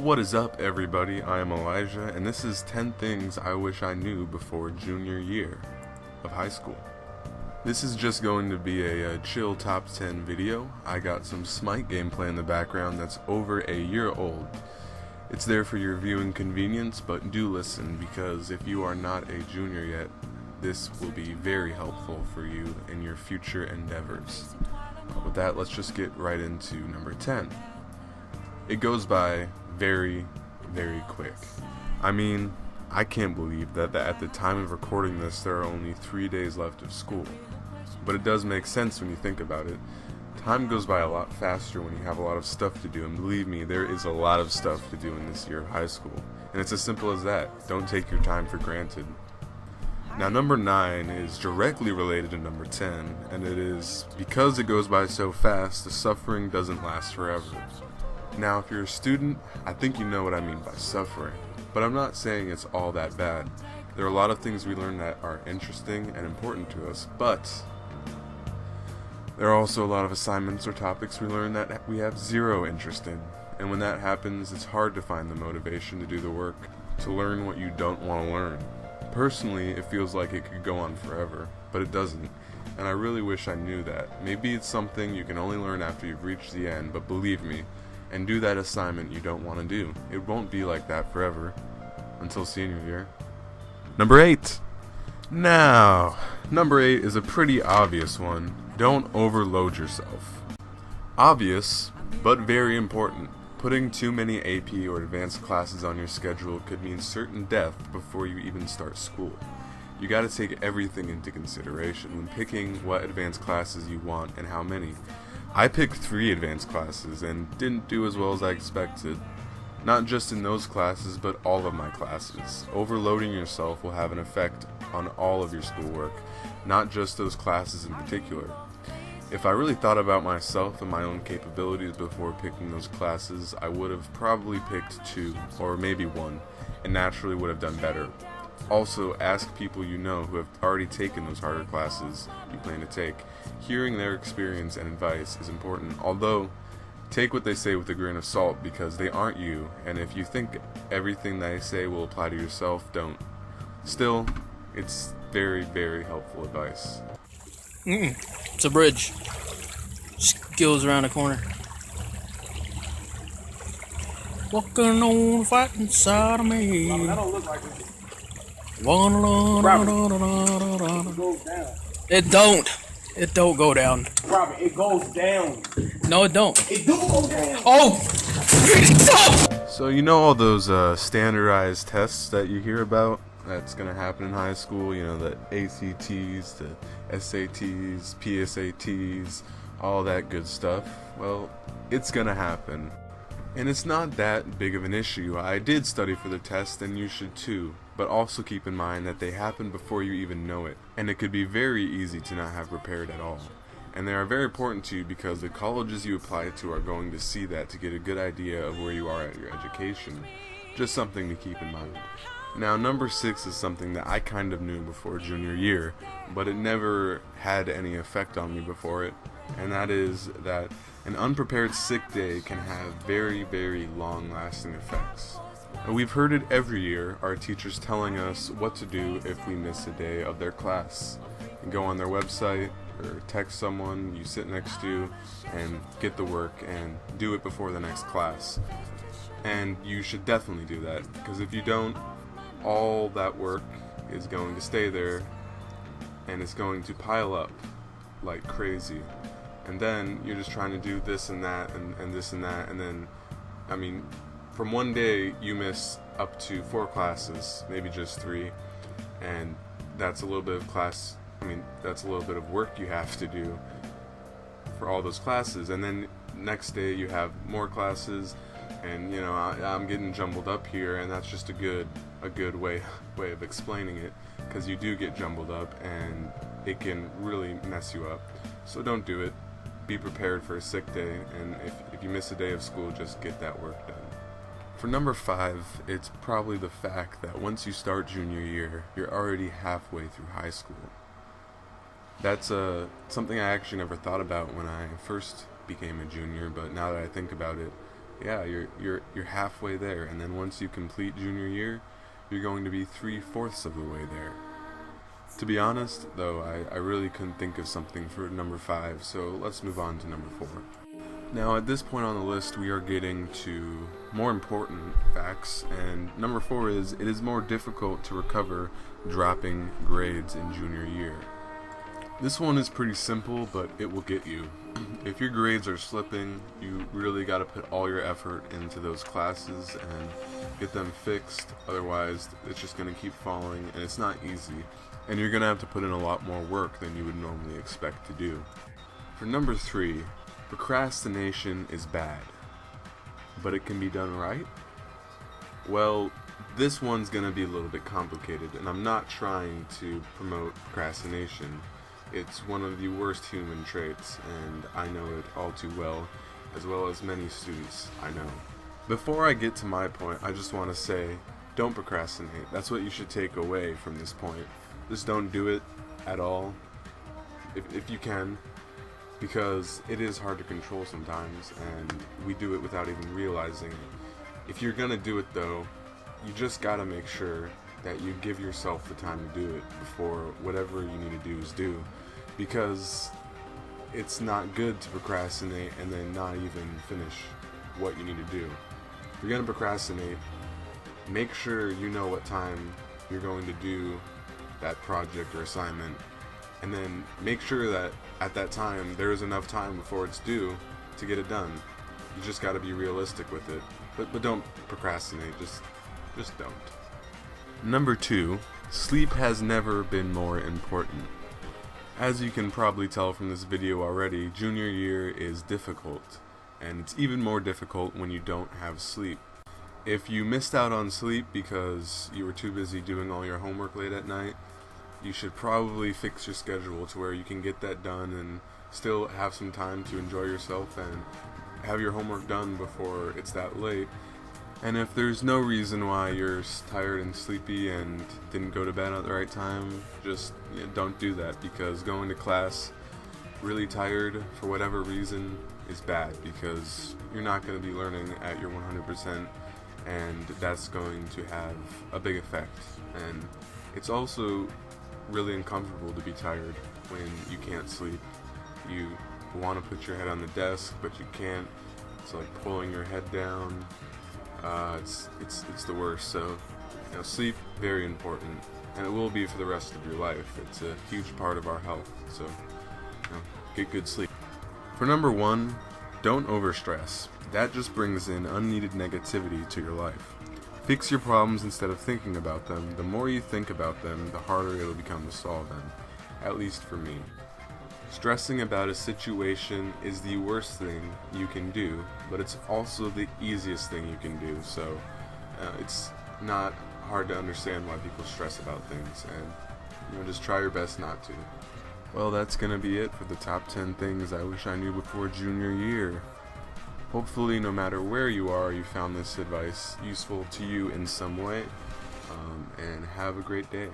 What is up, everybody? I am Elijah, and this is 10 things I wish I knew before junior year of high school. This is just going to be a chill top 10 video. I got some Smite gameplay in the background that's over a year old. It's there for your viewing convenience, but do listen, because if you are not a junior yet, this will be very helpful for you in your future endeavors. With that, let's just get right into number 10. It goes by very, very quick. I mean, I can't believe that at the time of recording this, there are only 3 days left of school. But it does make sense when you think about it. Time goes by a lot faster when you have a lot of stuff to do, and believe me, there is a lot of stuff to do in this year of high school. And it's as simple as that. Don't take your time for granted. Now, number 9 is directly related to number 10, and it is, because it goes by so fast, the suffering doesn't last forever. Now, if you're a student, I think you know what I mean by suffering, but I'm not saying it's all that bad. There are a lot of things we learn that are interesting and important to us, but there are also a lot of assignments or topics we learn that we have zero interest in, and when that happens, it's hard to find the motivation to do the work, to learn what you don't want to learn. Personally, it feels like it could go on forever, but it doesn't, and I really wish I knew that. Maybe it's something you can only learn after you've reached the end, but believe me, and do that assignment you don't want to do. It won't be like that forever, until senior year. Number 8. Now, number 8 is a pretty obvious one. Don't overload yourself. Obvious, but very important. Putting too many AP or advanced classes on your schedule could mean certain death before you even start school. You gotta take everything into consideration when picking what advanced classes you want and how many. I picked 3 advanced classes and didn't do as well as I expected. Not just in those classes, but all of my classes. Overloading yourself will have an effect on all of your schoolwork, not just those classes in particular. If I really thought about myself and my own capabilities before picking those classes, I would have probably picked 2, or maybe 1, and naturally would have done better. Also, ask people you know who have already taken those harder classes you plan to take. Hearing their experience and advice is important, although take what they say with a grain of salt, because they aren't you, and if you think everything they say will apply to yourself, don't. Still, it's very, very helpful advice. It's a bridge. Just goes around the corner. Walking on the fighting side of me. That don't look like it. It goes down. It don't. It don't go down. Robert, it goes down. No, it don't. It do go down. Oh! So you know all those standardized tests that you hear about that's going to happen in high school, you know, the ACTs, the SATs, PSATs, all that good stuff? Well, it's going to happen. And it's not that big of an issue. I did study for the test, and you should too, but also keep in mind that they happen before you even know it, and it could be very easy to not have prepared at all. And they are very important to you because the colleges you apply to are going to see that to get a good idea of where you are at your education. Just something to keep in mind. Now, number 6 is something that I kind of knew before junior year, but it never had any effect on me before it, and that is that an unprepared sick day can have very, very long-lasting effects. And we've heard it every year, our teachers telling us what to do if we miss a day of their class. You go on their website, or text someone you sit next to, and get the work, and do it before the next class. And you should definitely do that, because if you don't, all that work is going to stay there, and it's going to pile up like crazy. And then you're just trying to do this and that and this and that, and then, I mean, from one day you miss up to 4 classes, maybe just 3, and that's a little bit of that's a little bit of work you have to do for all those classes. And then next day you have more classes, and you know, I'm getting jumbled up here, and that's just a good way of explaining it, because you do get jumbled up and it can really mess you up. So don't do it. Be prepared for a sick day, and if you miss a day of school, just get that work done. For number 5, it's probably the fact that once you start junior year, you're already halfway through high school. That's something I actually never thought about when I first became a junior, but now that I think about it, yeah, you're halfway there, and then once you complete junior year, you're going to be 3/4 of the way there. To be honest, though, I really couldn't think of something for number 5, so let's move on to number 4. Now, at this point on the list, we are getting to more important facts, and number 4 is, it is more difficult to recover dropping grades in junior year. This one is pretty simple, but it will get you. If your grades are slipping, you really got to put all your effort into those classes and get them fixed, otherwise it's just going to keep falling, and it's not easy, and you're going to have to put in a lot more work than you would normally expect to do. For number 3, procrastination is bad, but it can be done right? Well, this one's going to be a little bit complicated, and I'm not trying to promote procrastination. It's one of the worst human traits, and I know it all too well as many students I know. Before I get to my point, I just want to say, don't procrastinate. That's what you should take away from this point. Just don't do it at all, if you can, because it is hard to control sometimes, and we do it without even realizing it. If you're gonna do it though, you just gotta make sure that you give yourself the time to do it before whatever you need to do is due, because it's not good to procrastinate and then not even finish what you need to do. If you're gonna procrastinate, make sure you know what time you're going to do that project or assignment, and then make sure that at that time there is enough time before it's due to get it done. You just gotta be realistic with it, but don't procrastinate, just don't. Number 2, sleep has never been more important. As you can probably tell from this video already, junior year is difficult, and it's even more difficult when you don't have sleep. If you missed out on sleep because you were too busy doing all your homework late at night, you should probably fix your schedule to where you can get that done and still have some time to enjoy yourself and have your homework done before it's that late. And if there's no reason why you're tired and sleepy and didn't go to bed at the right time, just don't do that, because going to class really tired for whatever reason is bad, because you're not going to be learning at your 100%, and that's going to have a big effect. And it's also really uncomfortable to be tired when you can't sleep. You want to put your head on the desk, but you can't. It's like pulling your head down. It's the worst. So, sleep, very important, and it will be for the rest of your life. It's a huge part of our health. So, get good sleep. For number 1, don't overstress. That just brings in unneeded negativity to your life. Fix your problems instead of thinking about them. The more you think about them, the harder it'll become to solve them. At least for me. Stressing about a situation is the worst thing you can do, but it's also the easiest thing you can do, so it's not hard to understand why people stress about things, and just try your best not to. Well, that's gonna be it for the top 10 things I wish I knew before junior year. Hopefully, no matter where you are, you found this advice useful to you in some way, and have a great day.